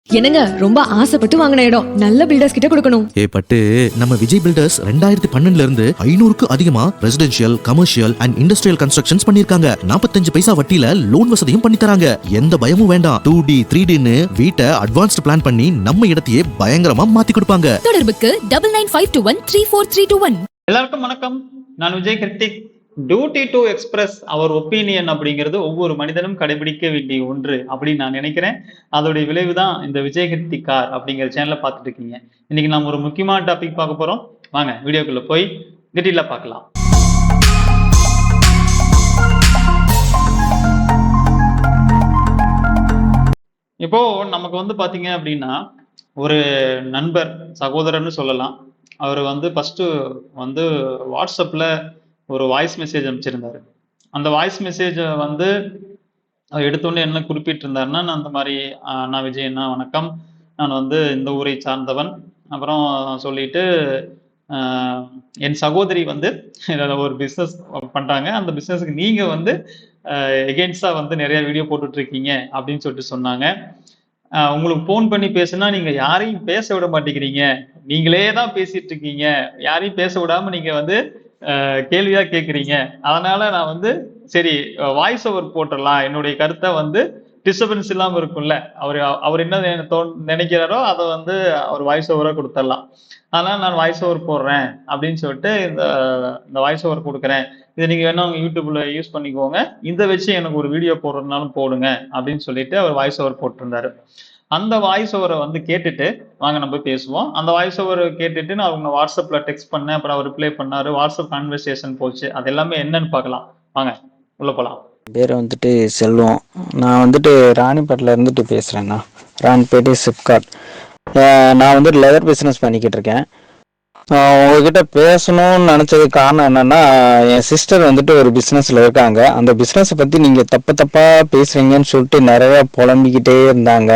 என்னங்க ரொம்ப ஆசைப்பட்டு வாங்கின இடம் நல்ல பில்டர்ஸ் கிட்ட கொடுக்கணும். பட்டு நம்ம விஜய் பில்டர்ஸ் 2012 இருந்து 500க்கு அதிகமா residential, commercial and industrial constructions பண்ணிருக்காங்க. 45 பைசா வட்டியில லோன் வசதியும் பண்ணி தராங்க. எந்த பயமும் வேண்டாம். 2D 3Dன்னு வீட்டை அட்வான்ஸ்ட் பிளான் பண்ணி நம்ம இடத்தையே பயங்கரமா மாத்தி கொடுப்பாங்க. தொடர்புக்கு 9952134321. எல்லாருக்கும் வணக்கம். நான் Vijay Kiruthik. Duty to express our opinion அப்படிங்கிறது ஒவ்வொரு மனிதனும் கடைபிடிக்க வேண்டிய ஒன்று அப்படின்னு நான் நினைக்கிறேன். அதோடைய விளைவு தான் இந்த விஜய் கிருத்திக் கார் அப்படிங்கிற சேனலை பார்த்துட்டு இருக்கீங்க. இன்னைக்கு நம்ம ஒரு முக்கியமான டாபிக் பார்க்க போறோம். வாங்க வீடியோக்குள்ள போய் டீட்டெயிலா பார்க்கலாம். இப்போ நமக்கு பாத்தீங்க அப்படின்னா ஒரு நண்பர், சகோதரன்னு சொல்லலாம். அவர் ஃபர்ஸ்ட் வாட்ஸ்அப்ல ஒரு வாய்ஸ் மெசேஜ் அனுப்பிச்சிருந்தாரு. அந்த வாய்ஸ் மெசேஜை அவர் எடுத்தோடனே என்ன குறிப்பிட்டிருந்தாருன்னா, நான் அந்த மாதிரி நான் விஜயண்ணா வணக்கம், நான் இந்த ஊரை சார்ந்தவன், அப்புறம் சொல்லிட்டு என் சகோதரி ஒரு பிஸ்னஸ் பண்றாங்க, அந்த பிஸ்னஸுக்கு நீங்க எகெயின்ஸ்டா நிறைய வீடியோ போட்டுட்டு இருக்கீங்க அப்படின்னு சொல்லிட்டு சொன்னாங்க. உங்களுக்கு போன் பண்ணி பேசுனா நீங்க யாரையும் பேச விட மாட்டேங்கிறீங்க, நீங்களே தான் பேசிட்டு இருக்கீங்க, யாரையும் பேச விடாம நீங்க கேள்வியா கேட்குறீங்க. அதனால நான் சரி வாய்ஸ் ஓவர் போட்டுடலாம், என்னுடைய கருத்தை டிஸ்டர்பன்ஸ் இல்லாம இருக்கும்ல, அவர் என்ன நினைக்கிறாரோ அதை அவர் வாய்ஸ் ஓவரா கொடுத்துடலாம். அதனால நான் வாய்ஸ் ஓவர் போடுறேன் அப்படின்னு சொல்லிட்டு இந்த வாய்ஸ் ஓவர் கொடுக்குறேன், இதை நீங்க வேணா உங்க யூடியூப்ல யூஸ் பண்ணிக்கோங்க, இதை வச்சு எனக்கு ஒரு வீடியோ போடுறதுனாலும் போடுங்க அப்படின்னு சொல்லிட்டு அவர் வாய்ஸ் ஓவர் போட்டிருந்தாரு. அந்த வாய்ஸ் ஓவரை கேட்டுட்டு வாங்க நம்ம பேசுவோம். அந்த வாய்ஸ் ஓவர் கேட்டுட்டு நான் அவங்க வாட்ஸ்அப்ல டெக்ஸ்ட் பண்ணேன், அப்புறம் அவர் ரிப்ளை பண்ணாரு, வாட்ஸ்அப் கான்வர்சேஷன் போச்சு. அது எல்லாமே என்னன்னு பார்க்கலாம். வாங்க உள்ள போலாம். பேர் செல்வம். நான் ராணிப்பேட்டில் பேசுகிறேண்ணா. ராணிப்பேட்டை சிப்காட். நான் லெதர் பிஸ்னஸ் பண்ணிக்கிட்டு இருக்கேன். உங்ககிட்ட பேசணும்னு நினச்சதுக்கு காரணம் என்னென்னா, என் சிஸ்டர் ஒரு பிஸ்னஸில் இருக்காங்க. அந்த பிஸ்னஸை பற்றி நீங்கள் தப்பாக பேசுகிறீங்கன்னு சொல்லிட்டு நிறையா புலம்பிக்கிட்டே இருந்தாங்க.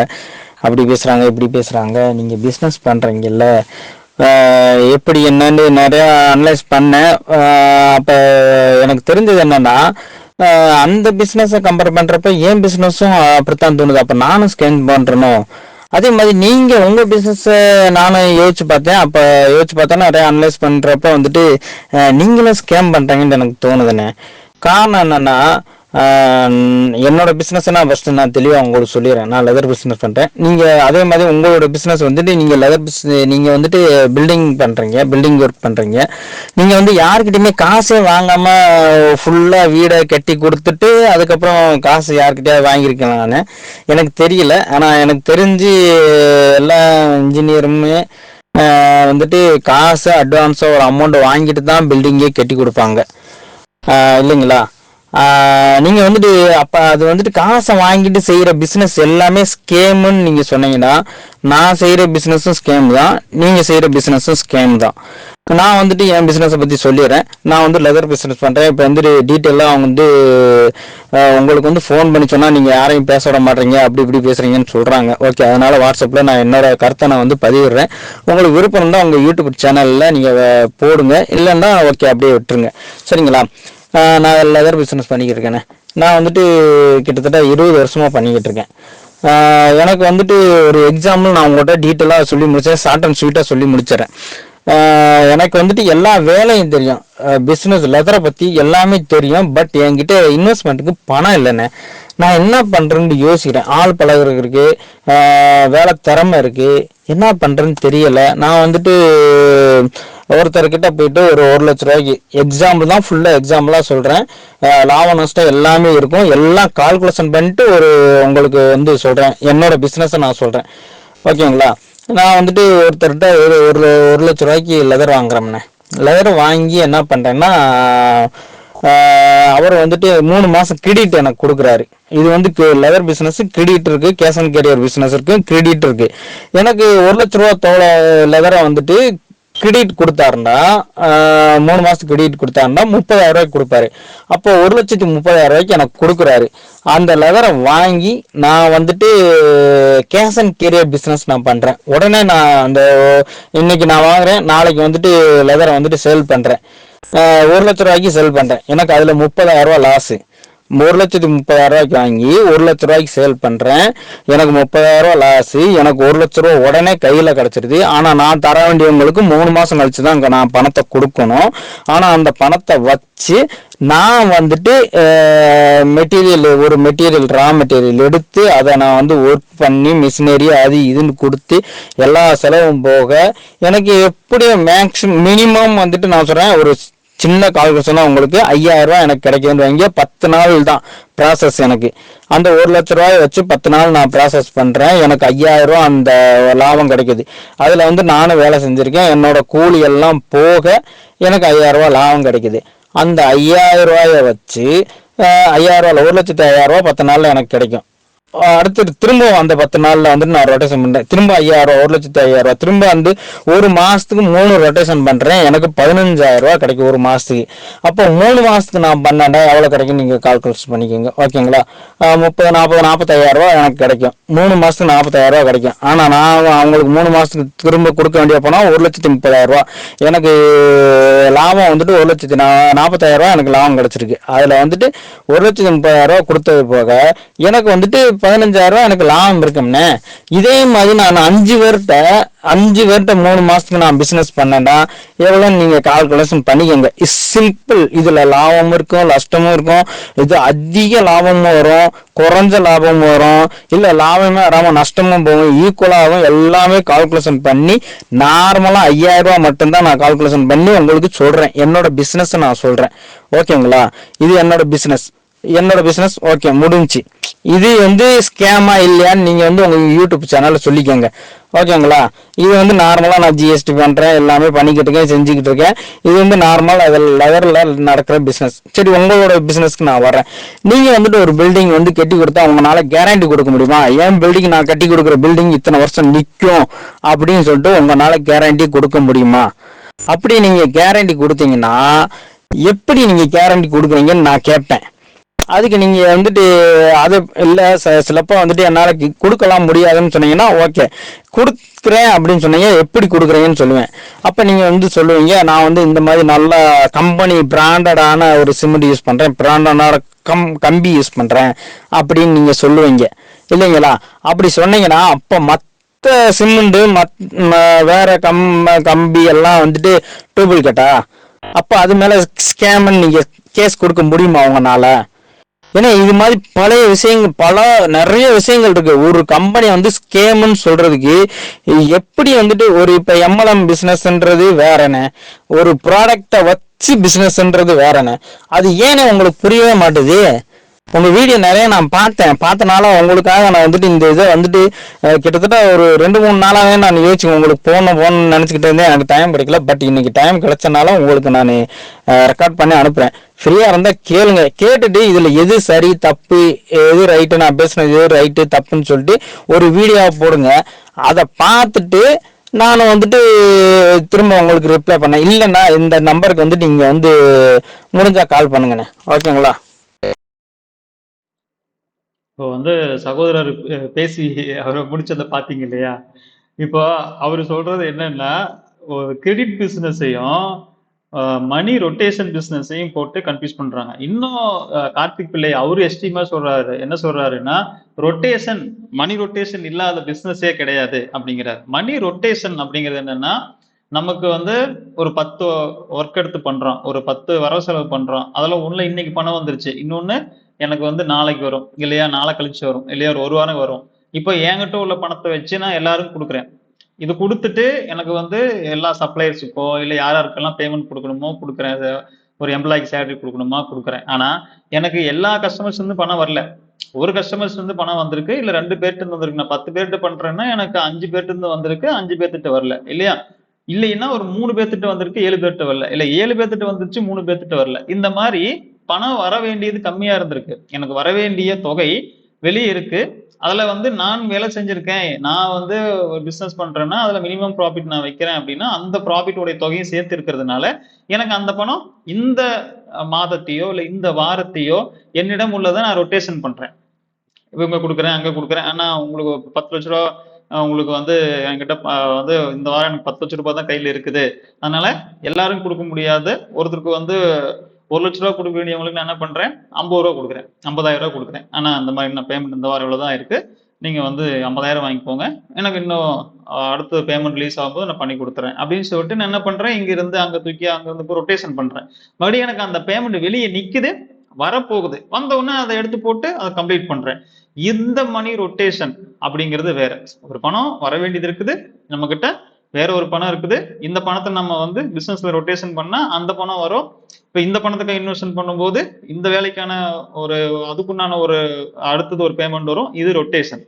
அப்படி பேசுகிறாங்க, இப்படி பேசுகிறாங்க, நீங்கள் பிஸ்னஸ் பண்ணுறீங்கல்ல, எப்படி என்னன்னு நிறையா அனலைஸ் பண்ணேன். அப்போ எனக்கு தெரிஞ்சது என்னென்னா, அந்த பிஸ்னஸை கம்பேர் பண்ணுறப்ப என் பிஸ்னஸும் அப்படித்தான் தோணுது. அப்போ நானும் ஸ்கேன் பண்ணுறணும். அதே மாதிரி நீங்கள் உங்கள் பிஸ்னஸை நானும் யோசிச்சு பார்த்தேன். அப்போ யோசிச்சு பார்த்தா நிறைய அனலைஸ் பண்ணுறப்ப நீங்களும் ஸ்கேம் பண்ணுறீங்கன்னு எனக்கு தோணுதுண்ணே. காரணம் என்னென்னா, என்னோட பிஸ்னஸை நான் ஃபஸ்ட்டு நான் தெளிவாக உங்களுக்கு சொல்லிடுறேன். நான் லெதர் பிஸ்னஸ் பண்ணுறேன். நீங்கள் அதே மாதிரி உங்களோட பிஸ்னஸ் நீங்கள் லெதர் நீங்கள் பில்டிங் பண்ணுறீங்க, பில்டிங் ஒர்க் பண்ணுறீங்க. நீங்கள் யாருக்கிட்டையுமே காசே வாங்காமல் ஃபுல்லாக வீடை கட்டி கொடுத்துட்டு அதுக்கப்புறம் காசு யாருக்கிட்டையாவது வாங்கியிருக்கேன் நான், எனக்கு தெரியல. ஆனால் எனக்கு தெரிஞ்சு எல்லா இன்ஜினியருமே காசு அட்வான்ஸாக ஒரு அமௌண்ட் வாங்கிட்டு தான் பில்டிங்கே கட்டி கொடுப்பாங்க, இல்லைங்களா? நீங்கள் அப்போ அது காசை வாங்கிட்டு செய்கிற பிஸ்னஸ் எல்லாமே ஸ்கேமுன்னு நீங்கள் சொன்னீங்கன்னா, நான் செய்கிற பிஸ்னஸும் ஸ்கேம் தான், நீங்கள் செய்கிற பிஸ்னஸும் ஸ்கேம் தான். நான் என் பிஸ்னஸை பற்றி சொல்லிடுறேன். நான் லெதர் பிஸ்னஸ் பண்ணுறேன். இப்போ டீட்டெயிலாக அவங்க உங்களுக்கு ஃபோன் பண்ணி சொன்னால் நீங்கள் யாரையும் பேச விட மாட்டீங்க, அப்படி இப்படி பேசுகிறீங்கன்னு சொல்கிறாங்க. ஓகே, அதனால் வாட்ஸ்அப்பில் நான் என்னோட கருத்தை நான் பதிவிடுறேன். உங்களுக்கு விருப்பம் இருந்தால் உங்கள் யூடியூப் சேனலில் நீங்கள் போடுங்க, இல்லைன்னா ஓகே அப்படியே விட்டுருங்க, சரிங்களா? நான் லெதர் பிஸ்னஸ் பண்ணிக்கிட்டு இருக்கேனே. நான் கிட்டத்தட்ட 20 வருஷமாக பண்ணிக்கிட்டு இருக்கேன். எனக்கு ஒரு எக்ஸாம்பிள் நான் உங்கள்கிட்ட டீட்டெயிலாக சொல்லி முடித்தேன், ஷார்ட் அண்ட் ஸ்வீட்டாக சொல்லி முடிச்சிடறேன். எனக்கு எல்லா வேலையும் தெரியும், பிஸ்னஸ் லெதரை பற்றி எல்லாமே தெரியும். பட் என்கிட்ட இன்வெஸ்ட்மெண்ட்டுக்கு பணம் இல்லைண்ணே. நான் என்ன பண்ணுறேன்னு யோசிக்கிறேன். ஆள் பழகுறதுக்கு இருக்குது, வேலை திறமை இருக்குது, என்ன பண்ணுறேன்னு தெரியலை. நான் ஒருத்தர்கிட்ட போயிட்டு ஒரு 1 லட்ச ரூபாய்க்கு எக்ஸாம்பிள் தான், ஃபுல்லாக எக்ஸாம்பிளாக சொல்கிறேன், லாப நஷ்டம் எல்லாமே இருக்கும், எல்லாம் கால்குலேஷன் பண்ணிட்டு உங்களுக்கு சொல்கிறேன். என்னோட பிஸ்னஸை நான் சொல்கிறேன், ஓகேங்களா? நான் ஒருத்தர்கிட்ட ஒரு 1 லட்ச ரூபாய்க்கு லெதர் வாங்குறேன்னே. லெதர் வாங்கி என்ன பண்ணுறேன்னா, அவர் 3 மாதம் கிரெடிட் எனக்கு கொடுக்குறாரு. இது லெதர் பிஸ்னஸ் கிரெடிட் இருக்குது, கேஷ் அண்ட் கேரியர் பிஸ்னஸ் இருக்குது, கிரெடிட் இருக்குது. எனக்கு 1 லட்ச ரூபா தோலை லெதரை கிரெடிட் கொடுத்தாருன்னா, 3 மாதத்துக்கு கிரெடிட் கொடுத்தாருன்னா 30,000 ரூபாய்க்கு கொடுப்பாரு. அப்போ 1,30,000 ரூபாய்க்கு எனக்கு கொடுக்குறாரு. அந்த லெதரை வாங்கி நான் கேஷ் அண்ட் கேரியர் பிஸ்னஸ் நான் பண்ணுறேன். உடனே நான் இன்னைக்கு நான் வாங்குறேன், நாளைக்கு லெதரை சேல் பண்ணுறேன். 1 லட்ச ரூபாய்க்கு செல் பண்ணுறேன். எனக்கு அதில் 30,000 ரூபா லாஸு. 1,30,000 வாங்கி 1,00,000 சேல் பண்றேன். எனக்கு 30,000 லாஸ். எனக்கு 1,00,000 உடனே கையில கிடைச்சிருது. ஆனா நான் தர வேண்டியவங்களுக்கு 3 மாசம் கழிச்சு தான் நான் பணத்தை கொடுக்கணும். ஆனா அந்த பணத்தை வச்சு நான் வந்துட்டு மெட்டீரியல் ரா மெட்டீரியல் எடுத்து அதை நான் ஒர்க் பண்ணி மிஷினரி அது இதுன்னு கொடுத்து எல்லா செலவும் போக எனக்கு எப்படியும் மினிமம் நான் சொல்றேன், ஒரு சின்ன கால்குலேஷனா உங்களுக்கு 5,000 எனக்கு கிடைக்குதுன்னு வைங்க. 10 நாள் தான் ப்ராசஸ். எனக்கு அந்த 1,00,000 வச்சு 10 நாள் நான் ப்ராசஸ் பண்றேன். எனக்கு 5,000 அந்த லாபம் கிடைக்குது. அதுல நானும் வேலை செஞ்சிருக்கேன். என்னோட கூலி எல்லாம் போக எனக்கு 5,000 லாபம் கிடைக்குது. அந்த 5,000 வச்சு 5,000 1,05,000 10 நாள்ல எனக்கு கிடைக்கும். அடுத்து திரும்ப அந்த 10 நாள்ல நான் ரொட்டேஷன் பண்றேன். திரும்ப 5,000 1,05,000 திரும்ப ஒரு மாசத்துக்கு 3 ரொட்டேஷன் பண்றேன். எனக்கு 15,000 கிடைக்கும் ஒரு மாசத்துக்கு. அப்போ 3 மாசத்துக்கு நான் பண்ணேன்டா எவ்வளவு கிடைக்கும் நீங்க கால்குலேட் பண்ணிக்கோங்க. ஓகேங்களா? 30 40 45,000 எனக்கு கிடைக்கும். 3 மாசத்துக்கு 40,000 கிடைக்கும். ஆனா நான் அவங்களுக்கு 3 மாசத்துக்கு திரும்ப கொடுக்க வேண்டிய போனா 1,30,000 எனக்கு லாபம் 1,40,000 எனக்கு லாபம் கிடைச்சிருக்கு. அதுல 1,30,000 கொடுத்தது போக எனக்கு 15,000 எனக்கு லாபம் இருக்கும்னே. இதே மாதிரி நான் 5 பேர்கிட்ட 3 மாசத்துக்கு நான் பிசினஸ் பண்ணேன்டா எவ்வளவு நீங்க கால்குலேஷன் பண்ணிக்கோங்க. சிம்பிள். இதுல லாபமும் இருக்கும் நஷ்டமும் இருக்கும். இது அதிக லாபமும் வரும், குறைஞ்ச லாபமும் வரும், இல்ல லாபமே வராம நஷ்டமும் போகும், ஈக்குவலாகவும் எல்லாமே கால்குலேஷன் பண்ணி நார்மலா 5,000 மட்டும்தான் நான் கால்குலேஷன் பண்ணி உங்களுக்கு சொல்றேன். என்னோட பிசினஸ் நான் சொல்றேன். ஓகேங்களா? இது என்னோட பிசினஸ். ஓகே, முடிஞ்சு. இது ஸ்கேமா இல்லையான்னு நீங்க உங்க யூடியூப் சேனல்ல சொல்லிக்கோங்க. ஓகேங்களா? இது நார்மலா நான் ஜிஎஸ்டி பண்றேன், எல்லாமே பண்ணிக்கிட்டு இருக்கேன், செஞ்சுக்கிட்டு இருக்கேன். இது நார்மல் லெவல்ல நடக்கிற பிசினஸ். சரி, உங்களோட பிசினஸ்க்கு நான் வரேன். நீங்க ஒரு பில்டிங் கட்டி கொடுத்தா உங்களால கேரண்டி கொடுக்க முடியுமா? ஏன் பில்டிங் நான் கட்டி கொடுக்குற பில்டிங் இத்தனை வருஷம் நிற்கும் அப்படின்னு சொல்லிட்டு உங்களால கேரண்டி கொடுக்க முடியுமா? அப்படி நீங்க கேரண்டி கொடுத்தீங்கன்னா எப்படி நீங்க கேரண்டி கொடுக்குறீங்கன்னு நான் கேட்பேன். அதுக்கு நீங்க அது இல்ல சிலப்போ என்னால கொடுக்கலாம் முடியாதுன்னு சொன்னீங்கன்னா ஓகே கொடுக்குறேன் அப்படின்னு சொன்னீங்க. எப்படி கொடுக்குறீங்கன்னு சொல்லுவேன். அப்ப நீங்க சொல்லுவீங்க, நான் இந்த மாதிரி நல்ல கம்பெனி பிராண்டடான ஒரு சிமெண்ட் யூஸ் பண்றேன், பிராண்டடான கம்பி யூஸ் பண்றேன் அப்படின்னு நீங்க சொல்லுவீங்க இல்லைங்களா? அப்படி சொன்னீங்கன்னா அப்ப மற்ற சிமெண்ட் வேற கம்பி எல்லாம் டூப்ளிகேட்டா? அப்ப அது மேல ஸ்கேம் நீங்க கேஸ் கொடுக்க முடியுமா உங்களால? ஏன்னா இது மாதிரி நிறைய விஷயங்கள் இருக்கு. ஒரு கம்பெனி ஸ்கேம்னு சொல்றதுக்கு எப்படி ஒரு இப்ப எம்எல்எம் பிசினஸ்ன்றது வேறன, ஒரு ப்ராடக்டை வச்சு பிசினஸ்ன்றது வேறன. அது ஏன்னு உங்களுக்கு புரியவே மாட்டுது. உங்க வீடியோ நிறைய நான் பார்த்தனால உங்களுக்காக நான் இந்த இதை கிட்டத்தட்ட ஒரு 2-3 நாளாவே நான் யோசிச்சு உங்களுக்கு போகணும்னு நினைச்சுக்கிட்டு இருந்தேன். எனக்கு டைம் கிடைக்கல. பட் இன்னைக்கு டைம் கிடைச்சனால உங்களுக்கு நான் ரெக்கார்ட் பண்ணி அனுப்புறேன். ஃப்ரீயா இருந்தா கேளுங்க. கேட்டுட்டு இதுல எது சரி தப்பு, எது ரைட்டு, நான் பேசுனது எது ரைட்டு தப்புன்னு சொல்லிட்டு ஒரு வீடியோ போடுங்க. அதை பார்த்துட்டு நான் திரும்ப உங்களுக்கு ரிப்ளை பண்ணேன். இல்லைன்னா இந்த நம்பருக்கு நீங்க முடிஞ்சா கால் பண்ணுங்கண்ணே. ஓகேங்களா? இப்போ சகோதரர் பேசி அவரை முடிச்சதை பார்த்தீங்க இல்லையா? இப்போ அவர் சொல்றது என்னன்னா, ஒரு கிரெடிட் பிசினஸையும் மணி ரொட்டேஷன் பிசினஸையும் போட்டு கன்ஃபியூஸ் பண்றாங்க. இன்னும் கார்த்திக் பிள்ளை அவரு எஸ்டிமா சொல்றாரு. என்ன சொல்றாருன்னா, மணி ரொட்டேஷன் இல்லாத பிசினஸே கிடையாது அப்படிங்கிறார். மணி ரொட்டேஷன் அப்படிங்கிறது என்னன்னா, நமக்கு ஒரு 10 ஒர்க் எடுத்து பண்றோம், ஒரு 10 வரவு செலவு பண்றோம். அதுல ஒண்ணுல இன்னைக்கு பணம் வந்துருச்சு, இன்னொன்னு எனக்கு நாளைக்கு வரும் இல்லையா, நாளை கழிச்சு வரும் இல்லையா, ஒரு வாரம் வரும். இப்போ என்கிட்ட உள்ள பணத்தை வச்சு நான் எல்லாருக்கும் கொடுக்குறேன். இது கொடுத்துட்டு எனக்கு எல்லா சப்ளையர்ஸுக்கோ இல்லை யாருக்கெல்லாம் பேமெண்ட் கொடுக்கணுமோ கொடுக்குறேன். ஒரு எம்ப்ளாய்க்கு சேலரி கொடுக்கணுமா கொடுக்குறேன். ஆனா எனக்கு எல்லா கஸ்டமர்ஸ் பணம் வரல. ஒரு கஸ்டமர்ஸ் பணம் வந்திருக்கு, இல்ல 2 பேர்ட்டு வந்திருக்கு. நான் 10 பேர்ட்டு பண்றேன்னா எனக்கு 5 பேர்ட்டு வந்திருக்கு, 5 பேர்த்திட்ட வரல இல்லையா? இல்லைன்னா ஒரு 3 பேர்த்திட்ட வந்திருக்கு, 7 பேர்ட்டு வரல. இல்ல 7 பேர்த்திட்ட வந்துருச்சு, 3 பேர்த்திட்ட வரல. இந்த மாதிரி பணம் வர வேண்டியது கம்மியா இருந்திருக்கு. எனக்கு வர வேண்டிய தொகை வெளியே இருக்கு. அதுல நான் வேலை செஞ்சிருக்கேன். நான் ஒரு பிசினஸ் பண்றேன்னா அதுல மினிமம் ப்ராஃபிட் நான் வைக்கிறேன் அப்படின்னா அந்த ப்ராஃபிட்டோடைய தொகையும் சேர்த்து இருக்கிறதுனால எனக்கு அந்த பணம் இந்த மாதத்தையோ இல்ல இந்த வாரத்தையோ என்னிடம் உள்ளதை நான் ரொட்டேஷன் பண்றேன். இவங்க கொடுக்குறேன், அங்க கொடுக்குறேன். ஆனா உங்களுக்கு 10 லட்ச ரூபா உங்களுக்கு என்கிட்ட இந்த வாரம் எனக்கு 10 லட்ச ரூபாய் தான் கையில இருக்குது. அதனால எல்லாரும் கொடுக்க முடியாது. ஒருத்தருக்கு 1,00,000 ரூபா கொடுக்க வேண்டியவங்களுக்கு நான் என்ன பண்றேன், 50 ரூபா கொடுக்குறேன், 50,000 ரூபா கொடுக்குறேன். ஆனா அந்த மாதிரி நான் பேமெண்ட் இந்த வாரம் இவ்வளவுதான் இருக்கு, நீங்க வந்து 50,000 வாங்கிக்கோங்க, எனக்கு இன்னும் அடுத்த பேமெண்ட் ரிலீஸ் ஆகும்போது நான் பண்ணி கொடுத்துறேன் அப்படின்னு சொல்லிட்டு நான் என்ன பண்றேன், இங்க இருந்து அங்க தூக்கி அங்க இருந்து ரொட்டேஷன் பண்றேன். மறுபடியும் எனக்கு அந்த பேமெண்ட் வெளியே நிக்குது, வரப்போகுது, வந்த உடனே அதை எடுத்து போட்டு அதை கம்ப்ளீட் பண்றேன். இந்த மணி ரொட்டேஷன் அப்படிங்கிறது வேற. ஒரு பணம் வர வேண்டியது இருக்குது நம்ம கிட்ட, வேற ஒரு பணம் இருக்குது, இந்த பணத்தை நம்ம வந்து பிசினஸ்ல ரொட்டேஷன் பண்ணா அந்த பணம் வரும். இப்ப இந்த பணத்துக்கு இன்வெஸ்ட்மெண்ட் பண்ணும்போது இந்த வேலைக்கான ஒரு அதுக்குண்டான ஒரு அடுத்தது ஒரு பேமெண்ட் வரும், இது ரொட்டேஷன்.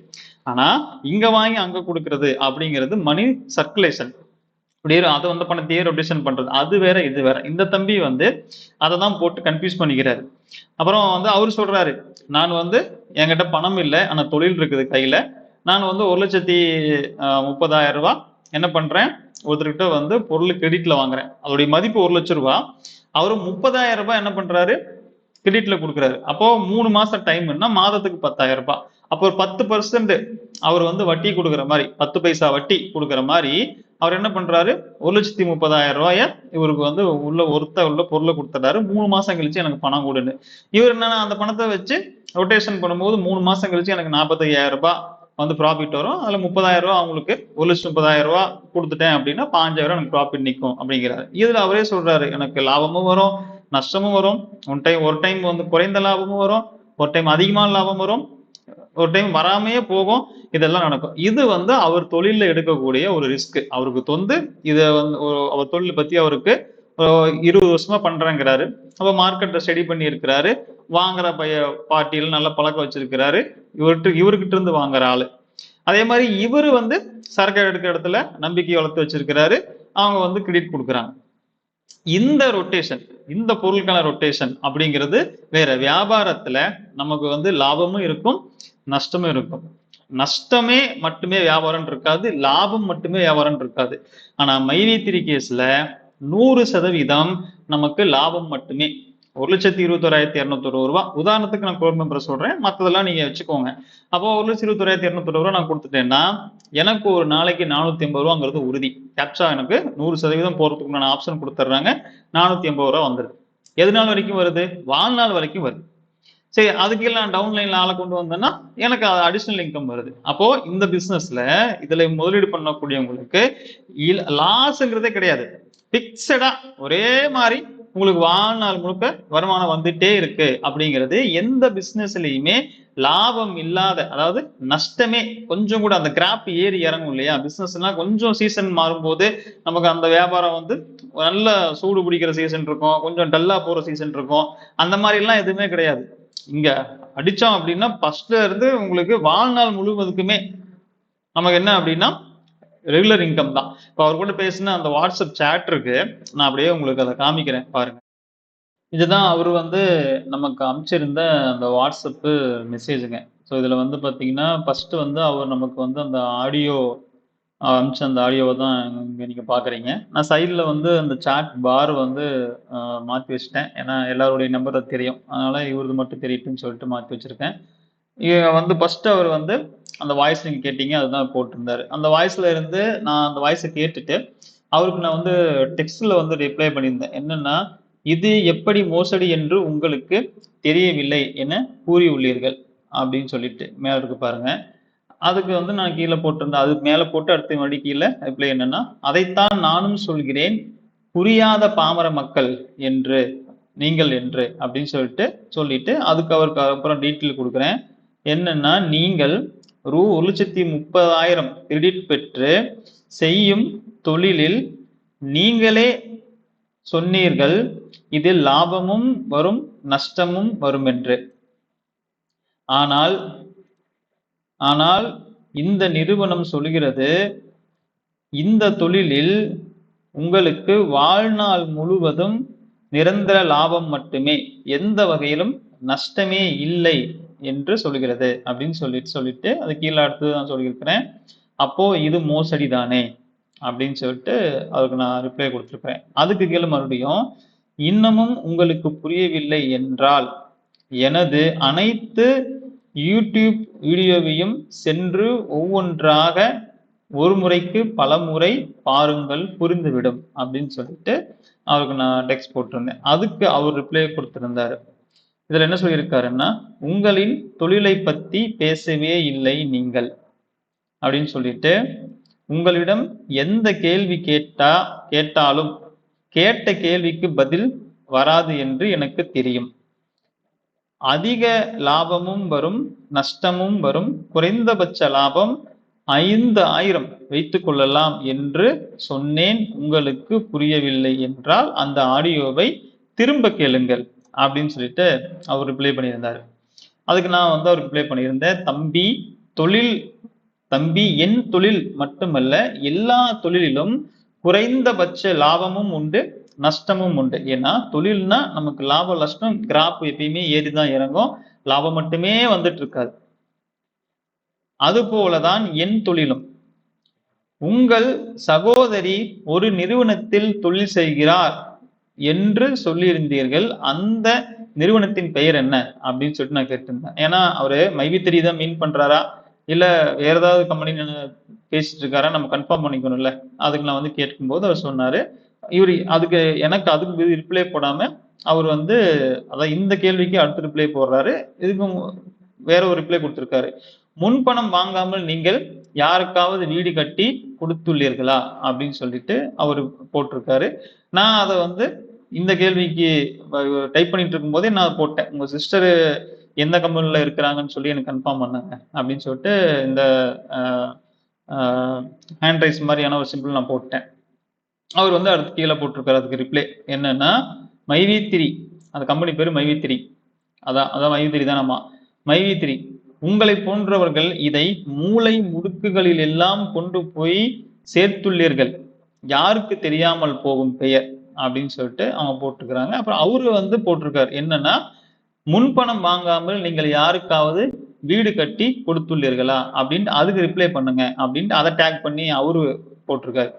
ஆனா இங்க வாங்கி அங்க கொடுக்கறது அப்படிங்கிறது மணி சர்க்குலேஷன். அப்படியே அதை வந்து பணத்தையே ரொட்டேஷன் பண்றது, அது வேற இது வேற. இந்த தம்பி வந்து அதை தான் போட்டு கன்ஃபியூஸ் பண்ணிக்கிறாரு. அப்புறம் வந்து அவரு சொல்றாரு, நான் வந்து என்கிட்ட பணம் இல்லை ஆனா தொழில் இருக்குது கையில, நான் வந்து 1,30,000 ரூபாய் என்ன பண்றேன், ஒருத்தர்கிட்ட வந்து பொருள் கிரெடிட்ல வாங்குறேன், அதோடைய மதிப்பு 1,00,000 ரூபாய், அவரு 30,000 ரூபாய் என்ன பண்றாரு, கிரெடிட்ல கொடுக்குறாரு. அப்போ 3 மாசம் டைம்னா மாதத்துக்கு 10,000 ரூபாய். அப்போ ஒரு 10% அவர் வந்து வட்டி கொடுக்குற மாதிரி, 10 பைசா வட்டி கொடுக்குற மாதிரி அவர் என்ன பண்றாரு, 1,30,000 ரூபாய இவருக்கு வந்து உள்ள பொருளை கொடுத்துறாரு. 3 மாசம் கழிச்சு எனக்கு பணம் கொடுன்னு. இவர் என்னன்னா அந்த பணத்தை வச்சு ரொட்டேஷன் பண்ணும்போது 3 மாசம் கழிச்சு எனக்கு 45,000 ரூபாய் வந்து ப்ராஃபிட் வரும். அதுல 30,000 ரூபாய் அவங்களுக்கு 1,30,000 ரூபாய் கொடுத்துட்டேன் அப்படின்னா 5,000 எனக்கு ப்ராஃபிட் நிற்கும் அப்படிங்கிறாரு. இதுல அவரே சொல்றாரு, எனக்கு லாபமும் வரும் நஷ்டமும் வரும், ஒரு டைம் வந்து குறைந்த லாபமும் வரும், ஒரு டைம் அதிகமான லாபம் வரும், ஒரு டைம் வராமையே போகும், இதெல்லாம் நடக்கும். இது வந்து அவர் தொழில எடுக்கக்கூடிய ஒரு ரிஸ்க். அவருக்கு தொந்து இதை வந்து அவர் தொழில் பத்தி அவருக்கு 20 வருஷமா பண்றேங்கிறாரு. அப்ப மார்க்கெட்டை ஸ்டடி பண்ணி இருக்கிறாரு, வாங்குற பார்ட்டியில நல்ல பழக்கம் வச்சிருக்கிறாரு, இவர்கிட்ட இருந்து வாங்குற ஆளு. அதே மாதிரி இவரு வந்து சரக்கு எடுக்கிற இடத்துல நம்பிக்கை வளர்த்து வச்சிருக்கிறாரு, அவங்க வந்து கிரெடிட் கொடுக்குறாங்க. இந்த ரொட்டேஷன், இந்த பொருளுக்கான ரொட்டேஷன் அப்படிங்கிறது வேற. வியாபாரத்துல நமக்கு வந்து லாபமும் இருக்கும் நஷ்டமும் இருக்கும். நஷ்டமே மட்டுமே வியாபாரம் இருக்காது, லாபம் மட்டுமே வியாபாரம் இருக்காது. ஆனா மைவி3 கேஸ்ல 100% நமக்கு லாபம் மட்டுமே. 1,21,220 ரூபாய் உதாரணத்துக்கு நான் கோர் மெம்பர் சொல்றேன், மற்றதெல்லாம் நீங்க வச்சுக்கோங்க. அப்போ 1,21,220 ரூபாய் நான் கொடுத்துட்டேன்னா எனக்கு ஒரு நாளைக்கு 450 ரூபாங்கிறது உறுதி. கேப்சா எனக்கு 100% போறதுக்கு நான் ஆப்ஷன் கொடுத்துட்றாங்க, 450 ரூபாய் வந்துருது. எது நாள் வரைக்கும் வருது, வாழ்நாள் வரைக்கும் வருது. சரி, அதுக்கு நான் டவுன்லைன்ல ஆளை கொண்டு வந்தேன்னா எனக்கு அடிஷனல் இன்கம் வருது. அப்போ இந்த பிசினஸ்ல இதுல முதலீடு பண்ணக்கூடியவங்களுக்கு லாஸ்ங்கிறதே கிடையாது. பிக்சடா ஒரே மாதிரி உங்களுக்கு வாழ்நாள் முழுக்க வருமானம் வந்துட்டே இருக்கு. அப்படிங்கிறது எந்த பிசினஸ்லயுமே லாபம் இல்லாத, அதாவது நஷ்டமே கொஞ்சம் கூட, அந்த கிராப் ஏறி இறங்கும் இல்லையா பிசினஸ்னா, கொஞ்சம் சீசன் மாறும்போது நமக்கு அந்த வியாபாரம் வந்து நல்ல சூடு பிடிக்கிற சீசன் இருக்கும், கொஞ்சம் டல்லா போற சீசன் இருக்கும். அந்த மாதிரி எல்லாம் எதுவுமே கிடையாது. இங்க அடிச்சோம் அப்படின்னா ஃபர்ஸ்ட்ல இருந்து உங்களுக்கு வாழ்நாள் முழுவதுக்குமே நமக்கு என்ன அப்படின்னா ரெகுலர் இன்கம் தான். இப்போ அவர் கூட பேசின அந்த வாட்ஸ்அப் சேட் இருக்கு, நான் அப்படியே உங்களுக்கு அதை காமிக்கிறேன் பாருங்க. இதுதான் அவர் வந்து நமக்கு அமைச்சிருந்த அந்த வாட்ஸ்அப்பு மெசேஜுங்க. ஸோ இதுல வந்து பாத்தீங்கன்னா ஃபர்ஸ்ட் வந்து அவர் நமக்கு வந்து அந்த ஆடியோ அமிச்ச அந்த ஆடியோவை தான் இங்கே நீங்கள் பார்க்குறீங்க. நான் சைடில் வந்து அந்த சாட் பார் வந்து மாற்றி வச்சுட்டேன், ஏன்னா எல்லாருடைய நம்பர் அது தெரியும், அதனால் இவரது மட்டும் தெரியட்டுன்னு சொல்லிட்டு மாற்றி வச்சுருக்கேன். வந்து ஃபஸ்ட்டு அவர் வந்து அந்த வாய்ஸ் நீங்கள் கேட்டீங்க, அதுதான் போட்டிருந்தாரு. அந்த வாய்ஸில் இருந்து நான் அந்த வாய்ஸை கேட்டுட்டு அவருக்கு நான் வந்து டெக்ஸ்டில் வந்து ரிப்ளை பண்ணியிருந்தேன். என்னென்னா, இது எப்படி மோசடி என்று உங்களுக்கு தெரியவில்லை என கூறி உள்ளீர்கள் அப்படின்னு சொல்லிட்டு மேலே இருக்கு பாருங்கள். அதுக்கு வந்து நான் கீழே போட்டிருந்தேன், அது மேலே போட்டு அடுத்த மறுபடி கீழே ரிப்ளை என்னன்னா, அதைத்தான் நானும் சொல்கிறேன், புரியாத பாமர மக்கள் என்று நீங்கள் என்று அப்படின்னு சொல்லிட்டு அதுக்கு அவருக்கு அப்புறம் டீட்டெயில் கொடுக்குறேன். என்னன்னா, நீங்கள் ரூ 1,30,000 கிரெடிட் பெற்று செய்யும் தொழிலில் நீங்களே சொன்னீர்கள் இதில் லாபமும் வரும் நஷ்டமும் வரும் என்று. ஆனால் இந்த நிறுவனம் சொல்கிறது, இந்த தொழிலில் உங்களுக்கு வாழ்நாள் முழுவதும் நிரந்தர லாபம் மட்டுமே, எந்த வகையிலும் நஷ்டமே இல்லை என்று சொல்கிறது அப்படின்னு சொல்லிட்டு அது கீழே அடுத்து நான் சொல்லியிருக்கிறேன். அப்போ இது மோசடி தானே அப்படின்னு சொல்லிட்டு அதுக்கு நான் ரிப்ளை கொடுத்துருக்கிறேன். அதுக்கு கீழே மறுபடியும், இன்னமும் உங்களுக்கு புரியவில்லை என்றால் எனது அனைத்து யூடியூப் வீடியோவையும் சென்று ஒவ்வொன்றாக ஒரு முறைக்கு பல முறை பாருங்கள் புரிந்துவிடும் அப்படின்னு சொல்லிட்டு அவருக்கு நான் டெக்ஸ்ட் போட்டிருந்தேன். அதுக்கு அவர் ரிப்ளை கொடுத்திருந்தாரு. இதுல என்ன சொல்லியிருக்காருன்னா, உங்களின் தொழிலை பத்தி பேசவே இல்லை நீங்கள் அப்படின்னு சொல்லிட்டு, உங்களிடம் எந்த கேள்வி கேட்டாலும் கேட்ட கேள்விக்கு பதில் வராது என்று எனக்கு தெரியும். அதிக லாபமும் வரும், நஷ்டமும் வரும். குறைந்தபட்ச லாபம் 5,000 வைத்துக் கொள்ளலாம் என்று சொன்னேன். உங்களுக்கு புரியவில்லை என்றால் அந்த ஆடியோவை திரும்ப கேளுங்கள் அப்படின்னு சொல்லிட்டு அவர் ரிப்ளை பண்ணியிருந்தாரு. அதுக்கு நான் வந்து அவர் ரிப்ளை பண்ணியிருந்தேன், தம்பி என் தொழில் மட்டுமல்ல, எல்லா தொழிலிலும் குறைந்தபட்ச லாபமும் உண்டு, நஷ்டமும் உண்டு. ஏன்னா தொழில்னா நமக்கு லாப நஷ்டம் கிராப் எப்பயுமே ஏறிதான் இறங்கும், லாபம் மட்டுமே வந்துட்டு இருக்காது. அது போலதான் என் தொழிலும். உங்கள் சகோதரி ஒரு நிறுவனத்தில் தொழில் செய்கிறார் என்று சொல்லியிருந்தீர்கள், அந்த நிறுவனத்தின் பெயர் என்ன அப்படின்னு சொல்லிட்டு நான் கேட்டிருந்தேன். ஏன்னா அவரு மைவி3 தான் மீன் பண்றாரா இல்ல வேற ஏதாவது கம்பெனி பேசிட்டு இருக்காரா நம்ம கன்ஃபார்ம் பண்ணிக்கணும்ல. அதுக்கு நான் வந்து கேட்கும்போது அவர் சொன்னாரு, அதுக்கு ரிப்ளை போடாம அவர் வந்து அதான் இந்த கேள்விக்கு அடுத்த ரிப்ளை போடுறாரு. இதுக்கும் வேற ஒரு ரிப்ளை கொடுத்திருக்காரு. முன்பணம் வாங்காமல் நீங்கள் யாருக்காவது வீடு கட்டி கொடுத்துள்ளீர்களா அப்படின்னு சொல்லிட்டு அவரு போட்டிருக்காரு. நான் அதை வந்து இந்த கேள்விக்கு டைப் பண்ணிட்டு இருக்கும் போதே நான் போட்டேன், உங்க சிஸ்டர் எந்த கம்பெனில இருக்கிறாங்கன்னு சொல்லி எனக்கு கன்ஃபார்ம் பண்ணாங்க அப்படின்னு சொல்லிட்டு இந்த ஹேண்ட் ரைஸ் மாதிரியான ஒரு சிம்பிள் நான் போட்டேன். அவர் வந்து அடுத்து கீழே போட்டிருக்காரு அதுக்கு ரிப்ளை என்னன்னா, மைவி3, அந்த கம்பெனி பேரு மைவி3, அதான் மைவி3 தான். ஆமா, மைவி3, உங்களை போன்றவர்கள் இதை மூளை முடுக்குகளில் எல்லாம் கொண்டு போய் சேர்த்துள்ளீர்கள், யாருக்கு தெரியாமல் போகும் பெயர் அப்படின்னு சொல்லிட்டு அவங்க போட்டிருக்கிறாங்க. அப்புறம் அவரு வந்து போட்டிருக்காரு என்னன்னா, முன்பணம் வாங்காமல் நீங்கள் யாருக்காவது வீடு கட்டி கொடுத்துள்ளீர்களா அப்படின்ட்டு அதுக்கு ரிப்ளை பண்ணுங்க அப்படின்ட்டு அதை டேக் பண்ணி அவரு போட்டிருக்காரு.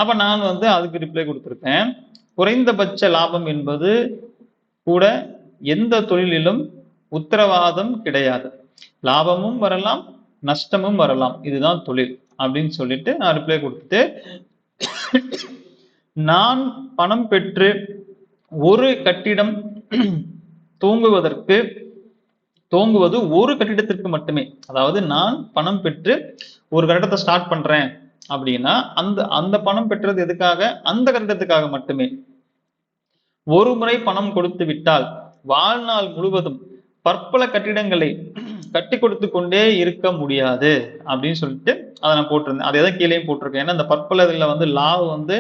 அப்ப நான் வந்து அதுக்கு ரிப்ளை கொடுத்திருக்கேன், குறைந்தபட்ச லாபம் என்பது கூட எந்த தொழிலிலும் உத்தரவாதம் கிடையாது, லாபமும் வரலாம் நஷ்டமும் வரலாம், இதுதான் தொழில் அப்படின்னு சொல்லிட்டு நான் ரிப்ளை கொடுத்துட்டு, நான் பணம் பெற்று ஒரு கட்டிடம் தூங்குவது ஒரு கட்டிடத்திற்கு மட்டுமே. அதாவது நான் பணம் பெற்று ஒரு கட்டிடத்தை ஸ்டார்ட் பண்றேன் அப்படின்னா அந்த பணம் பெற்றது எதுக்காக, அந்த கட்டிடத்துக்காக மட்டுமே. ஒரு முறை பணம் கொடுத்து விட்டால் வாழ்நாள் முழுவதும் பற்பல கட்டிடங்களை கட்டி கொடுத்து கொண்டே இருக்க முடியாது அப்படின்னு சொல்லிட்டு அதை நான் போட்டிருந்தேன். அதை தான் கீழே போட்டிருக்கேன். ஏன்னா அந்த பற்பல இதுல வந்து லாவ் வந்து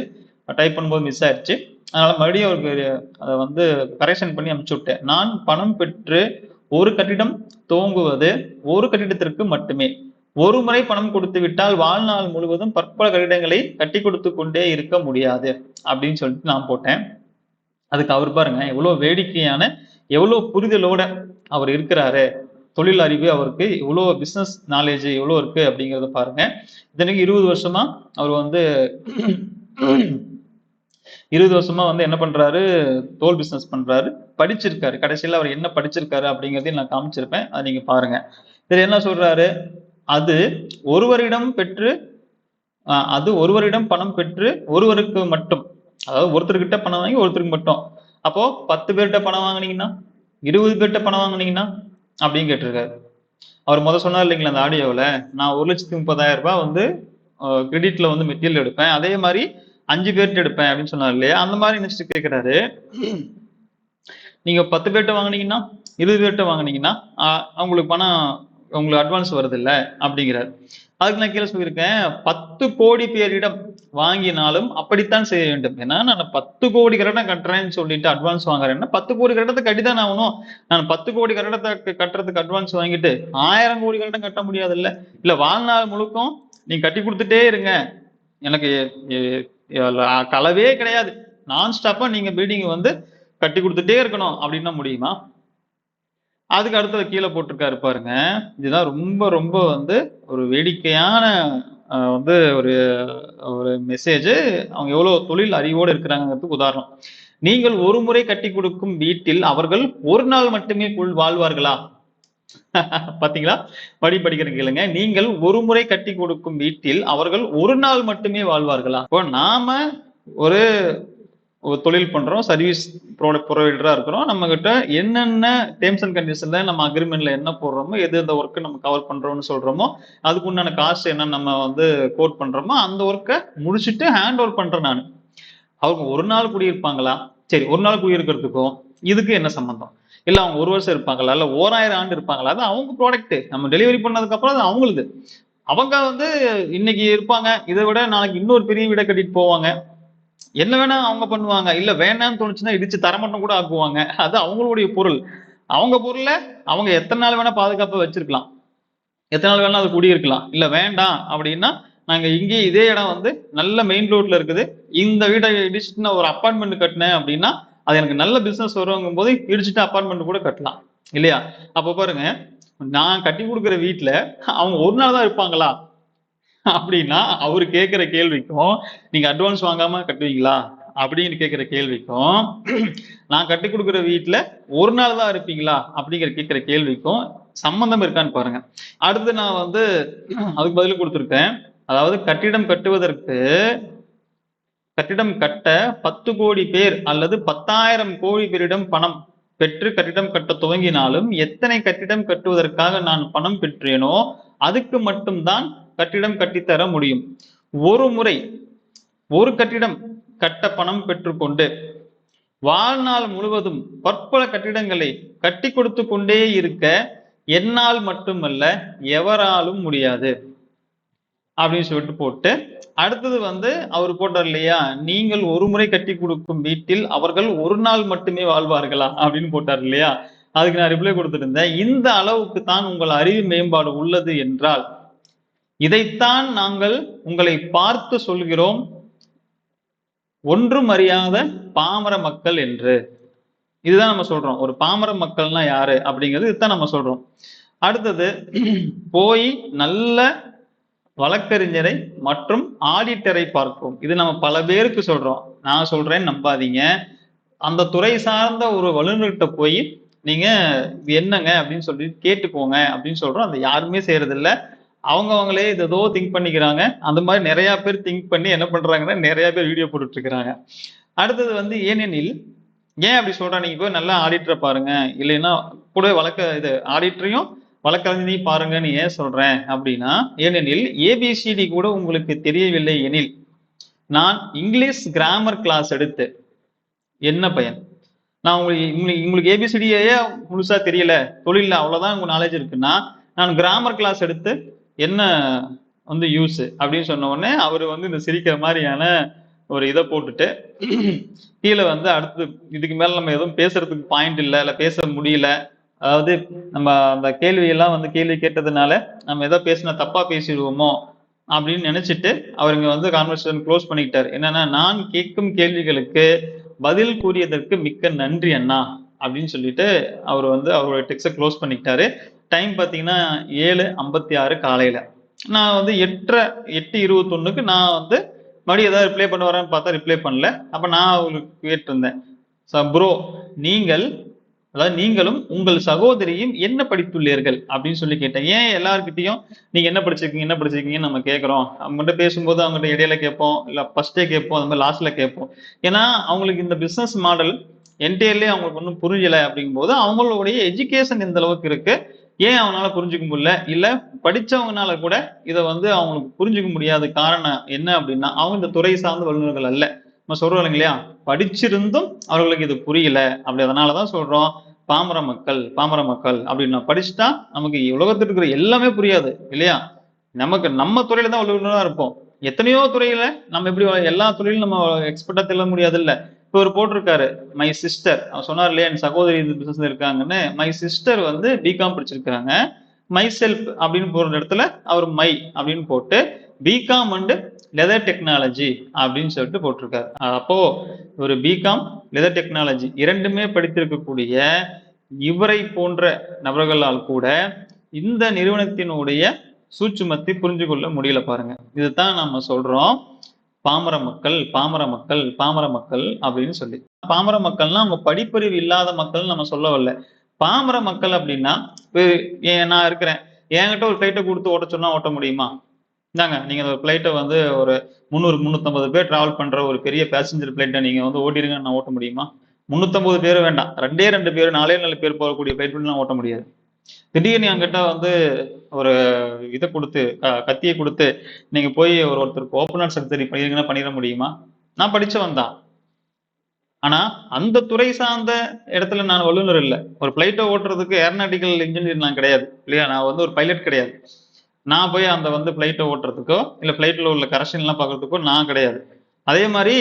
டைப் பண்ணும்போது மிஸ் ஆயிடுச்சு. அதனால மறுபடியும் அவருக்கு அதை வந்து கரெக்ஷன் பண்ணி அனுப்பிச்சு விட்டேன். நான் பணம் பெற்று ஒரு கட்டிடம் துவங்குவது ஒரு கட்டிடத்திற்கு மட்டுமே. ஒரு முறை பணம் கொடுத்து விட்டால் வாழ்நாள் முழுவதும் பற்பல கட்டிடங்களை கட்டி கொடுத்து கொண்டே இருக்க முடியாது அப்படின்னு சொல்லிட்டு நான் போட்டேன். அதுக்கு அவர் பாருங்க எவ்வளவு வேடிக்கையான, எவ்வளவு புரிதலோட அவர் இருக்கிறாரு, தொழில் அறிவு அவருக்கு இவ்வளவு பிசினஸ் நாலேஜ் எவ்வளவு இருக்கு அப்படிங்கறத பாருங்க. இதனைக்கு 20 வருஷமா அவர் வந்து 20 வருஷமா வந்து என்ன பண்றாரு, தோல் பிசினஸ் பண்றாரு, படிச்சிருக்காரு. கடைசியில அவர் என்ன படிச்சிருக்காரு அப்படிங்கறதையும் நான் காமிச்சிருப்பேன், அதை நீங்க பாருங்க. இதுல என்ன சொல்றாரு, அது ஒருவரிடம் பணம் பெற்று ஒருவருக்கு மட்டும், அதாவது ஒருத்தர்கிட்ட பணம் வாங்கி ஒருத்தருக்கு மட்டும். அப்போ 10 பேர்கிட்ட பணம் வாங்கினீங்கன்னா, 20 பேர்கிட்ட பணம் வாங்கினீங்கன்னா அப்படின்னு கேட்டிருக்காரு. அவர் சொன்னார் இல்லைங்களா அந்த ஆடியோவில், நான் 1,30,000 ரூபாய் வந்து கிரெடிட்ல வந்து மெட்டீரியல் எடுப்பேன், அதே மாதிரி 5 பேர்கிட்ட எடுப்பேன் அப்படின்னு சொன்னார் இல்லையா. அந்த மாதிரி நினைச்சிட்டு கேட்கிறாரு, நீங்க 10 பேர்கிட்ட வாங்கினீங்கன்னா 20 பேர்கிட்ட வாங்கினீங்கன்னா அவங்களுக்கு பணம், உங்களுக்கு அட்வான்ஸ் வருது இல்லை அப்படிங்கிறார். அதுக்கு நான் கீழே சொல்லியிருக்கேன், 10 கோடி பேரிடம் வாங்கினாலும் அப்படித்தான் செய்ய வேண்டும். ஏன்னா நான் 10 கோடி கட்டடம் கட்டுறேன்னு சொல்லிட்டு அட்வான்ஸ் வாங்குறேன்னா 10 கோடி கட்டடத்தை கட்டிதான் ஆகணும். நான் 10 கோடி கட்டடத்தை கட்டுறதுக்கு அட்வான்ஸ் வாங்கிட்டு 1000 கோடி கட்டடம் கட்ட முடியாது இல்ல வாழ்நாள் முழுக்கும் நீங்க கட்டி கொடுத்துட்டே இருங்க, எனக்கு களவே கிடையாது, நான் ஸ்டாப்பா நீங்க பில்டிங் வந்து கட்டி கொடுத்துட்டே இருக்கணும் அப்படின்னா முடியுமா? அதுக்கு அடுத்தது கீழே போட்டிருக்காரு பாருங்க. இதுதான் ரொம்ப ரொம்ப வந்து ஒரு வேடிக்கையான வந்து ஒரு ஒரு மெசேஜ். அவங்க எவ்வளவு தொழில் அறிவோடு இருக்கிறாங்கிறதுக்கு உதாரணம். நீங்கள் ஒரு முறை கட்டி கொடுக்கும் வீட்டில் அவர்கள் ஒரு நாள் மட்டுமே வாழ்வார்களா? பாத்தீங்களா? படிக்கிறேன் கேளுங்க. நீங்கள் ஒரு முறை கட்டி கொடுக்கும் வீட்டில் அவர்கள் ஒரு நாள் மட்டுமே வாழ்வார்களா? இப்போ நாம ஒரு ஒரு தொழில் பண்றோம், சர்வீஸ் ப்ரொவைடரா இருக்கிறோம். நம்ம கிட்ட என்னென்ன டேர்ம்ஸ் அண்ட் கண்டிஷன்ல நம்ம அக்ரிமெண்ட்ல என்ன போடுறோமோ, எது எந்த ஒர்க் நம்ம கவர் பண்றோம்னு சொல்றோமோ, அதுக்கு உண்டான காசு என்ன நம்ம வந்து கோட் பண்றோமோ, அந்த ஒர்க்கை முடிச்சுட்டு ஹேண்ட் ஓவர் பண்றேன் நானு. அவங்க ஒரு நாள் குடியிருப்பாங்களா? சரி, ஒரு நாள் குடியிருக்கிறதுக்கும் இதுக்கு என்ன சம்பந்தம்? இல்ல அவங்க ஒரு வருஷம் இருப்பாங்களா? இல்ல 1000 ஆண்டு இருப்பாங்களா? அது அவங்க ப்ராடக்ட். நம்ம டெலிவரி பண்ணதுக்கு அப்புறம் அது அவங்களுது. அவங்க வந்து இன்னைக்கு இருப்பாங்க, இதை விட நாளைக்கு இன்னொரு பெரிய வீடை கட்டிட்டு போவாங்க. என்ன வேணா அவங்க பண்ணுவாங்க. இல்ல வேணாம்னு தோணுச்சுன்னா இடிச்சு தரமட்டம் கூட ஆக்குவாங்க. அது அவங்களுடைய பொருள். அவங்க பொருள அவங்க எத்தனை நாள் வேணா பாதுகாப்பா வச்சிருக்கலாம். எத்தனை நாள் வேணா அது குடியிருக்கலாம். இல்ல வேண்டாம் அப்படின்னா, நாங்க இங்கே இதே இடம் வந்து நல்ல மெயின் ரோட்ல இருக்குது. இந்த வீட்டை இடிச்சுட்டு நான் ஒரு அப்பார்ட்மெண்ட் கட்டினேன் அப்படின்னா, அது எனக்கு நல்ல பிசினஸ் வருங்கும் போது இடிச்சுட்டு அப்பார்ட்மெண்ட் கூட கட்டலாம். இல்லையா? அப்ப பாருங்க, நான் கட்டி கொடுக்குற வீட்டுல அவங்க ஒரு நாள் தான் இருப்பாங்களா? அப்படின்னா அவரு கேட்கிற கேள்விக்கும், நீங்க அட்வான்ஸ் வாங்காம கட்டுவீங்களா அப்படின்னு கேட்கிற கேள்விக்கும், நான் கட்டி கொடுக்குற வீட்டுல ஒரு நாள் தான் இருப்பீங்களா அப்படிங்கிற கேட்கிற கேள்விக்கும் சம்பந்தம் இருக்கான்னு பாருங்க. அடுத்து நான் வந்து அதுக்கு பதில் கொடுத்துருக்கேன். அதாவது கட்டிடம் கட்ட 10 கோடி பேர் அல்லது 10,000 கோடி பேரிடம் பணம் பெற்று கட்டிடம் கட்ட துவங்கினாலும் எத்தனை கட்டிடம் கட்டுவதற்காக நான் பணம் பெற்றேனோ அதுக்கு மட்டும்தான் கட்டிடம் கட்டித்தர முடியும். ஒரு முறை ஒரு கட்டிடம் கட்ட பணம் பெற்றுக்கொண்டு வாழ்நாள் முழுவதும் பற்பல கட்டிடங்களை கட்டி கொடுத்து கொண்டே இருக்க என்னால் மட்டுமல்ல எவராலும் முடியாது அப்படின்னு சொல்லிட்டு போட்டு, அடுத்தது வந்து அவர் போட்டார் இல்லையா, நீங்கள் ஒரு முறை கட்டி கொடுக்கும் வீட்டில் அவர்கள் ஒரு நாள் மட்டுமே வாழ்வார்களா அப்படின்னு போட்டார் இல்லையா. அதுக்கு நான் ரிப்ளை கொடுத்துருந்தேன். இந்த அளவுக்கு தான் உங்கள் அறிவு மேம்பாடு உள்ளது என்றால் இதைத்தான் நாங்கள் உங்களை பார்த்து சொல்கிறோம், ஒன்றும் அறியாத பாமர மக்கள் என்று. இதுதான் நம்ம சொல்றோம். ஒரு பாமர மக்கள்னா யாரு அப்படிங்கிறது இதுதான் நம்ம சொல்றோம். அடுத்தது, போய் நல்ல வழக்கறிஞரை மற்றும் ஆடிட்டரை பார்ப்போம். இது நம்ம பல பேருக்கு சொல்றோம். நான் சொல்றேன் நம்பாதீங்க. அந்த துறை சார்ந்த ஒரு வல்லுநர்கிட்ட போய் நீங்க என்னங்க அப்படின்னு சொல்லி கேட்டுக்கோங்க அப்படின்னு சொல்றோம். அந்த யாருமே செய்யறது இல்ல. அவங்களே ஏதோ திங்க் பண்ணிக்கிறாங்க. அந்த மாதிரி நிறைய பேர் திங்க் பண்ணி என்ன பண்றாங்கன்னா நிறைய பேர் வீடியோ போட்டுட்டு இருக்கிறாங்க. அடுத்தது வந்து ஏனெனில், ஏன் அப்படி சொல்றேன், நீங்க போய் நல்லா ஆடிட்டரை பாருங்க, இல்லைன்னா கூட ஆடிட்டரையும் வழக்கறிஞரையும் பாருங்கன்னு ஏன் சொல்றேன் அப்படின்னா, ஏனெனில் ஏபிசிடி கூட உங்களுக்கு தெரியவில்லை எனில் நான் இங்கிலீஷ் கிராமர் கிளாஸ் எடுத்து என்ன பயன்? நான் உங்களுக்கு ஏபிசிடியே முழுசா தெரியல, தொழில அவ்வளவுதான் உங்க நாலேஜ் இருக்குன்னா நான் கிராமர் கிளாஸ் எடுத்து என்ன வந்து யூஸ் அப்படின்னு சொன்ன உடனே அவரு வந்து இந்த சிரிக்கிற மாதிரியான ஒரு இதை போட்டுட்டு கீழே வந்து அடுத்து இதுக்கு மேல நம்ம எதுவும் பேசுறதுக்கு பாயிண்ட் இல்ல பேச முடியல, அதாவது நம்ம அந்த கேள்வியெல்லாம் வந்து கேள்வி கேட்டதுனால நம்ம ஏதோ பேசினா தப்பா பேசிடுவோமோ அப்படின்னு நினைச்சிட்டு அவருங்க வந்து கான்வர்சேஷன் க்ளோஸ் பண்ணிக்கிட்டாரு. என்னன்னா, நான் கேட்கும் கேள்விகளுக்கு பதில் கூறியதற்கு மிக்க நன்றி அண்ணா அப்படின்னு சொல்லிட்டு அவர் வந்து அவரோட டெக்ஸ்ட க்ளோஸ் பண்ணிக்கிட்டாரு. டைம் பார்த்தீங்கன்னா 7:56 காலையில. நான் வந்து 8:21 நான் வந்து மறுபடியும் ஏதாவது ரிப்ளை பண்ண வரேன்னு பார்த்தா ரிப்ளை பண்ணல. அப்ப நான் அவங்களுக்கு கேட்டிருந்தேன், ப்ரோ நீங்களும் உங்கள் சகோதரியும் என்ன படித்துள்ளீர்கள் அப்படின்னு சொல்லி கேட்டேன். ஏன் எல்லாருக்கிட்டையும் நீங்க என்ன படிச்சிருக்கீங்கன்னு நம்ம கேட்கிறோம். அவங்ககிட்ட பேசும்போது அவங்ககிட்ட இடையில கேட்போம், இல்ல ஃபர்ஸ்டே கேட்போம், அந்த மாதிரி லாஸ்ட்ல கேட்போம். ஏன்னா அவங்களுக்கு இந்த பிசினஸ் மாடல் என்டையர்லயே அவங்களுக்கு ஒன்றும் புரிஞ்சல அப்படிங்கும்போது அவங்களுடைய எஜுகேஷன் இந்த அளவுக்கு இருக்கு, ஏன் அவனால புரிஞ்சுக்க முடியல, இல்ல படிச்சவங்கனால கூட இதை வந்து அவங்களுக்கு புரிஞ்சுக்க முடியாத காரணம் என்ன அப்படின்னா அவங்க இந்த துறை சார்ந்த வல்லுநர்கள் அல்ல. நம்ம சொல்றோம் இல்லையா, படிச்சிருந்தும் அவர்களுக்கு இது புரியல. அப்படி அதனாலதான் சொல்றோம் பாமர மக்கள் அப்படின்னு படிச்சுட்டா நமக்கு உலகத்துல இருக்கிற எல்லாமே புரியாது இல்லையா. நம்ம துறையில தான் வல்லுநரா இருப்போம். எத்தனையோ துறையில நம்ம எப்படி எல்லா துறையிலும் நம்ம எக்ஸ்பர்ட்டா தெரிய முடியாது இல்ல. இப்போ ஒரு போட்டிருக்காரு, மை சிஸ்டர், அவர் சொன்னார் இல்லையா என் சகோதரி இந்த பிசினஸ் இருக்காங்கன்னு. மை சிஸ்டர் வந்து பிகாம் படிச்சிருக்கிறாங்க. மை செல்ஃப் அப்படின்னு போற இடத்துல அவர் மை அப்படின்னு போட்டு பிகாம் அண்ட் லெதர் டெக்னாலஜி அப்படின்னு சொல்லிட்டு போட்டிருக்காரு. அப்போ ஒரு பிகாம் லெதர் டெக்னாலஜி இரண்டுமே படித்திருக்கக்கூடிய இவரை போன்ற நபர்களால் கூட இந்த நிறுவனத்தினுடைய சூட்சுமத்தை புரிஞ்சு கொள்ள முடியல பாருங்க. இதுதான் நம்ம சொல்றோம் பாமர மக்கள் அப்படின்னு சொல்லி. பாமர மக்கள்னா அவங்க படிப்பறிவு இல்லாத மக்கள் நம்ம சொல்ல வரல, பாமர மக்கள் அப்படின்னா நான் இருக்கிறேன், என்கிட்ட ஒரு ஃபிளைட்டை கொடுத்து ஓட்ட சொன்னா ஓட்ட முடியுமா? இந்தாங்க நீங்க ஒரு ஃபிளைட்டை வந்து ஒரு 300-350 பேர் டிராவல் பண்ற ஒரு பெரிய பேசஞ்சர் ஃபிளைட்டை நீங்க வந்து ஓட்டிருங்க, நான் ஓட்ட முடியுமா? 350 பேர் வேண்டாம், 2 பேர் 4 பேர் போகக்கூடிய ஃபிளைட் நான் ஓட்ட முடியாது. திடீர்னு என்கிட்ட வந்து ஒரு இதை கொடுத்து கத்தியை கொடுத்து நீங்க போய் ஒருத்தருக்கு ஓப்பனர் சர்ஜரி பண்ணிருங்கன்னா பண்ணிட முடியுமா? நான் படிச்சவன் தான். ஆனா அந்த துறை சார்ந்த இடத்துல நான் வல்லுநர் இல்லை. ஒரு பிளைட்டை ஓட்டுறதுக்கு ஏரோநாட்டிக்கல் இன்ஜினியர் நான் கிடையாது இல்லையா, நான் வந்து ஒரு பைலட் கிடையாது. நான் போய் அந்த வந்து பிளைட்டை ஓட்டுறதுக்கோ இல்லை பிளைட்ல உள்ள கரெக்ஷன் எல்லாம் பார்க்கறதுக்கோ நான் கிடையாது. அதே மாதிரி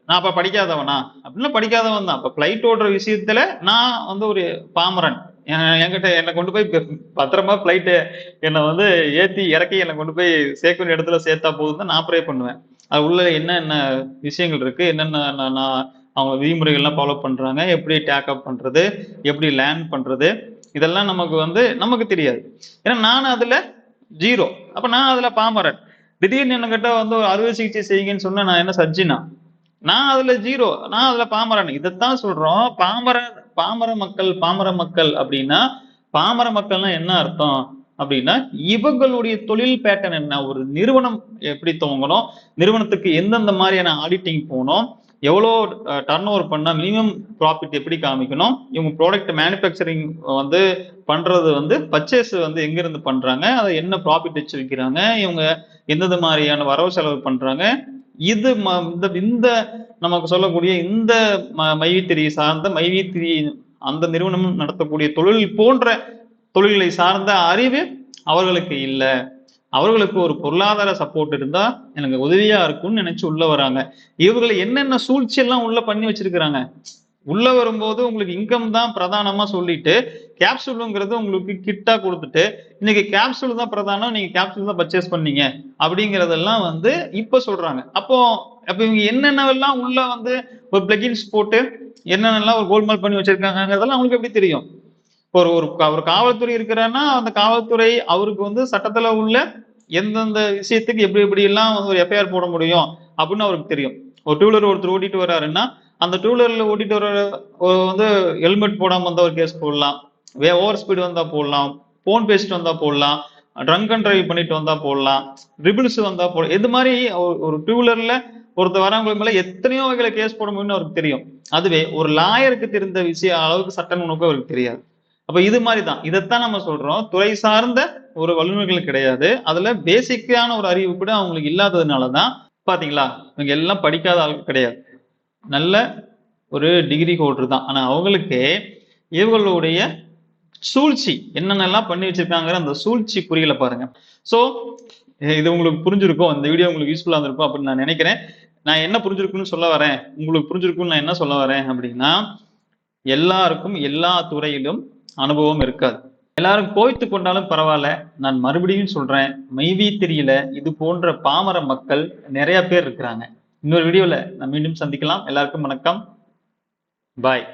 நான் அப்ப படிக்காதவனா அப்படின்னா படிக்காதவன் தான். அப்ப பிளைட் ஓட்டுற விஷயத்துல நான் வந்து ஒரு பாமரன். என்கிட்ட என்னை கொண்டு போய் பத்திரமா பிளைட்டு என்னை வந்து ஏத்தி இறக்கி என்னை கொண்டு போய் சேர்க்கிற இடத்துல சேர்த்தா போதும் தான் நான் ப்ரே பண்ணுவேன். அது உள்ள என்னென்ன விஷயங்கள் இருக்கு, என்னென்ன நான் அவங்க விதிமுறைகள்லாம் ஃபாலோ பண்றாங்க, எப்படி டேக்அப் பண்றது, எப்படி லேண்ட் பண்றது, இதெல்லாம் நமக்கு வந்து நமக்கு தெரியாது. ஏன்னா நான் அதுல ஜீரோ. அப்ப நான் அதுல பாமரன். திடீர்னு என்ன கிட்ட வந்து ஒரு அறுவை சிகிச்சை செய்யுங்கன்னு சொன்னா நான் என்ன சர்ஜினா? நான் அதுல ஜீரோ, நான் அதுல பாமரன். இதைத்தான் சொல்றோம் பாமர மக்கள் அப்படின்னா. பாமர மக்கள்னா என்ன அர்த்தம் அப்படின்னா, இவங்களுடைய தொழில் பேட்டர்ன் என்ன, ஒரு நிறுவனம் எப்படி துவங்கணும், நிறுவனத்துக்கு எந்தெந்த மாதிரியான ஆடிட்டிங் போகணும், எவ்வளோ டர்ன் ஓவர் பண்ணா மினிமம் ப்ராஃபிட் எப்படி காமிக்கணும், இவங்க ப்ராடக்ட் மேனுஃபேக்சரிங் வந்து பண்றது வந்து பர்ச்சேஸ் வந்து எங்கிருந்து பண்றாங்க, அதை என்ன ப்ராஃபிட் வச்சு விற்கிறாங்க, இவங்க எந்தெந்த மாதிரியான வரவு செலவு பண்றாங்க, இது இந்த நமக்கு சொல்லக்கூடிய இந்த மைவித்திரி சார்ந்த மைவித்திரி அந்த நிறுவனம் நடத்தக்கூடிய தொழில் போன்ற தொழில்களை சார்ந்த அறிவு அவர்களுக்கு இல்லை. அவர்களுக்கு ஒரு பொருளாதார சப்போர்ட் இருந்தா எனக்கு உதவியா இருக்கும்னு நினைச்சு உள்ள வராங்க. இவர்களை என்னென்ன சூழ்ச்சி எல்லாம் உள்ள பண்ணி வச்சிருக்கிறாங்க. உள்ள வரும்போது உங்களுக்கு இன்கம் தான் பிரதானமா சொல்லிட்டு கேப்சூலுங்கிறது உங்களுக்கு கிட்டா கொடுத்துட்டு இன்னைக்கு கேப்சூல் தான் பிரதானம், நீங்க கேப்சூல் தான் பர்ச்சேஸ் பண்ணீங்க அப்படிங்கறதெல்லாம் வந்து இப்ப சொல்றாங்க. அப்போ இவங்க என்னென்னவெல்லாம் உள்ள வந்து ஒரு பிளகின்ஸ் போட்டு என்னென்னலாம் ஒரு கோல்மால் பண்ணி வச்சிருக்காங்கிறதெல்லாம் அவங்களுக்கு எப்படி தெரியும்? ஒரு காவல்துறை இருக்கிறான்னா அந்த காவல்துறை அவருக்கு வந்து சட்டத்துல உள்ள எந்தெந்த விஷயத்துக்கு எப்படி எல்லாம் வந்து ஒரு எஃப்ஐஆர் போட முடியும் அப்படின்னு அவருக்கு தெரியும். ஒரு டூ வீலர் ஒருத்தர் ஓட்டிட்டு வர்றாருன்னா அந்த டூ வீலர்ல ஓட்டிட்டு வர வந்து ஹெல்மெட் போடாம வந்தா ஒரு கேஸ் போடலாம், ஓவர் ஸ்பீடு வந்தா போடலாம், போன் பேசிட்டு வந்தா போடலாம், ட்ரங்க் அண்ட் டிரைவ் பண்ணிட்டு வந்தா போடலாம், ரிபிள்ஸ் வந்தா போடலாம். இது மாதிரி ஒரு டூ வீலர்ல ஒருத்தர் வரவங்களுக்கு மேல எத்தனையோ வகையில கேஸ் போட முடியும்னு அவருக்கு தெரியும். அதுவே ஒரு லாயருக்கு தெரிந்த விஷயம் அளவுக்கு சட்ட நுணுக்கம் அவருக்கு தெரியாது. அப்ப இது மாதிரிதான் இதைத்தான் நம்ம சொல்றோம், துறை சார்ந்த ஒரு வல்லுநர்கள் கிடையாது. அதுல பேசிக்கான ஒரு அறிவு கூட அவங்களுக்கு இல்லாததுனாலதான் பாத்தீங்களா இவங்க எல்லாம் படிக்காத ஆள் கிடையாது, நல்ல ஒரு டிகிரி ஹோல்டர் தான். ஆனா அவங்களுக்கு இவங்களுடைய சூழ்ச்சி என்னென்னலாம் பண்ணி வச்சிருக்காங்கிற அந்த சூழ்ச்சி புரியல பாருங்க. சோ இது உங்களுக்கு புரிஞ்சிருக்கும், இந்த வீடியோ உங்களுக்கு யூஸ்ஃபுல்லா இருந்திருக்கும் அப்படின்னு நான் நினைக்கிறேன். நான் என்ன புரிஞ்சிருக்குன்னு சொல்ல வரேன், உங்களுக்கு புரிஞ்சிருக்குன்னு நான் என்ன சொல்ல வரேன் அப்படின்னா, எல்லாருக்கும் எல்லா துறையிலும் அனுபவம் இருக்காது. எல்லாரும் கோய்த்து கொண்டாலும் பரவாயில்ல, நான் மறுபடியும் சொல்றேன், மைவித்திரியில இது போன்ற பாமர மக்கள் நிறைய பேர் இருக்கிறாங்க. இன்னொரு வீடியோல நான் மீண்டும் சந்திக்கலாம். எல்லாருக்கும் வணக்கம், பாய்.